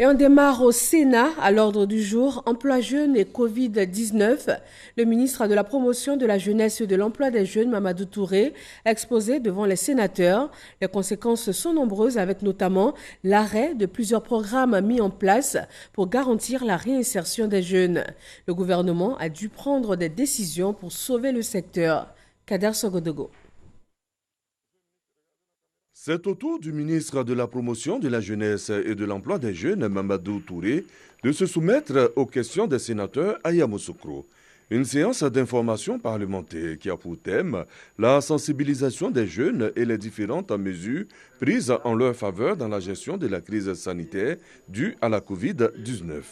Et on démarre au Sénat à l'ordre du jour, emploi jeunes et Covid-19. Le ministre de la Promotion de la Jeunesse et de l'Emploi des Jeunes, Mamadou Touré, a exposé devant les sénateurs. Les conséquences sont nombreuses avec notamment l'arrêt de plusieurs programmes mis en place pour garantir la réinsertion des jeunes. Le gouvernement a dû prendre des décisions pour sauver le secteur. Kader Sogodogo. C'est au tour du ministre de la Promotion de la Jeunesse et de l'Emploi des Jeunes, Mamadou Touré, de se soumettre aux questions des sénateurs à Yamoussoukro. Une séance d'information parlementaire qui a pour thème la sensibilisation des jeunes et les différentes mesures prises en leur faveur dans la gestion de la crise sanitaire due à la Covid-19.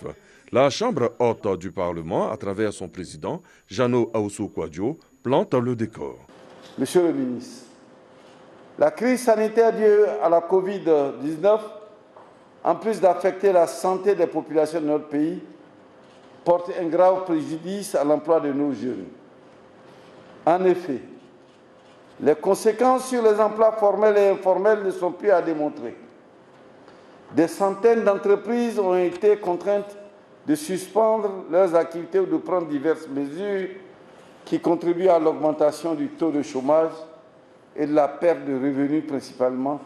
La Chambre haute du Parlement, à travers son président, Jano Aoussou Kouadio, plante le décor. Monsieur le ministre, la crise sanitaire due à la Covid-19, en plus d'affecter la santé des populations de notre pays, porte un grave préjudice à l'emploi de nos jeunes. En effet, les conséquences sur les emplois formels et informels ne sont plus à démontrer. Des centaines d'entreprises ont été contraintes de suspendre leurs activités ou de prendre diverses mesures qui contribuent à l'augmentation du taux de chômage et de la perte de revenus, principalement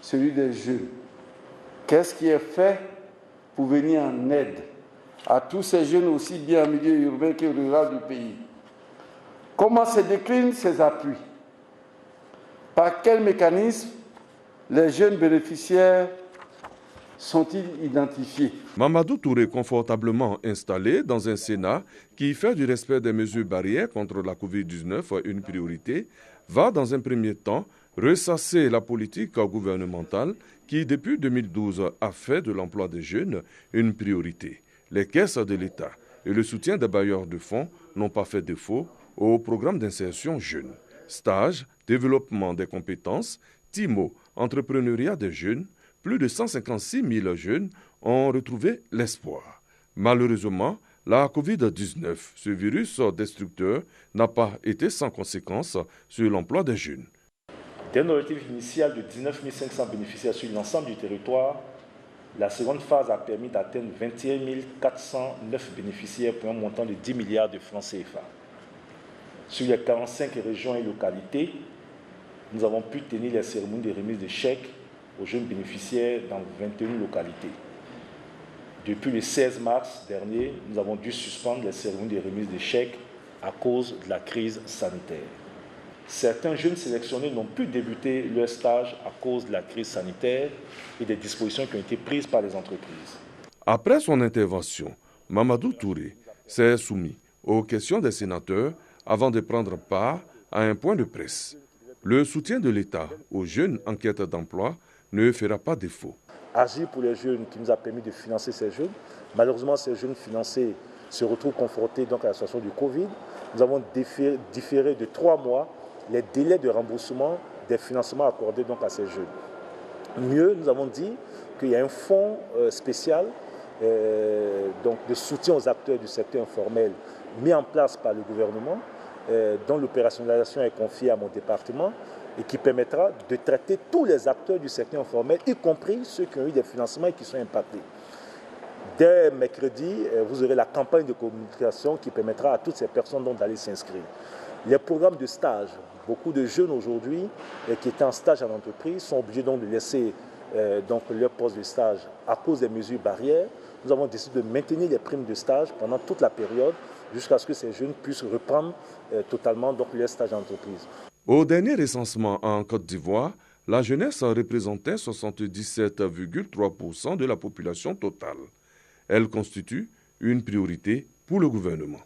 celui des jeunes. Qu'est-ce qui est fait pour venir en aide à tous ces jeunes, aussi bien en milieu urbain que rural du pays? Comment se déclinent ces appuis? Par quel mécanisme les jeunes bénéficiaires sont-ils identifiés? Mamadou Touré, confortablement installé dans un Sénat qui fait du respect des mesures barrières contre la Covid-19 une priorité, va dans un premier temps ressasser la politique gouvernementale qui, depuis 2012, a fait de l'emploi des jeunes une priorité. Les caisses de l'État et le soutien des bailleurs de fonds n'ont pas fait défaut au programme d'insertion jeunes. Stage, développement des compétences, TIMO, entrepreneuriat des jeunes, plus de 156 000 jeunes ont retrouvé l'espoir. Malheureusement, la Covid-19, ce virus destructeur, n'a pas été sans conséquences sur l'emploi des jeunes. D'un objectif initial de 19 500 bénéficiaires sur l'ensemble du territoire, la seconde phase a permis d'atteindre 21 409 bénéficiaires pour un montant de 10 milliards de francs CFA. Sur les 45 régions et localités, nous avons pu tenir les cérémonies de remise de chèques aux jeunes bénéficiaires dans 21 localités. Depuis le 16 mars dernier, nous avons dû suspendre les cérémonies de remise de chèques à cause de la crise sanitaire. Certains jeunes sélectionnés n'ont pu débuter leur stage à cause de la crise sanitaire et des dispositions qui ont été prises par les entreprises. Après son intervention, Mamadou Touré s'est soumis aux questions des sénateurs avant de prendre part à un point de presse. Le soutien de l'État aux jeunes en quête d'emploi ne fera pas défaut. Agir pour les jeunes qui nous a permis de financer ces jeunes. Malheureusement, ces jeunes financés se retrouvent confrontés donc à la situation du Covid. Nous avons différé de 3 mois les délais de remboursement des financements accordés donc à ces jeunes. Mieux, nous avons dit qu'il y a un fonds spécial donc de soutien aux acteurs du secteur informel mis en place par le gouvernement, dont l'opérationnalisation est confiée à mon département, et qui permettra de traiter tous les acteurs du secteur informel, y compris ceux qui ont eu des financements et qui sont impactés. Dès mercredi, vous aurez la campagne de communication qui permettra à toutes ces personnes d'aller s'inscrire. Les programmes de stage, beaucoup de jeunes aujourd'hui qui étaient en stage en entreprise sont obligés donc de laisser donc leur poste de stage à cause des mesures barrières. Nous avons décidé de maintenir les primes de stage pendant toute la période jusqu'à ce que ces jeunes puissent reprendre totalement donc leur stage en entreprise. Au dernier recensement en Côte d'Ivoire, la jeunesse représentait 77,3% de la population totale. Elle constitue une priorité pour le gouvernement.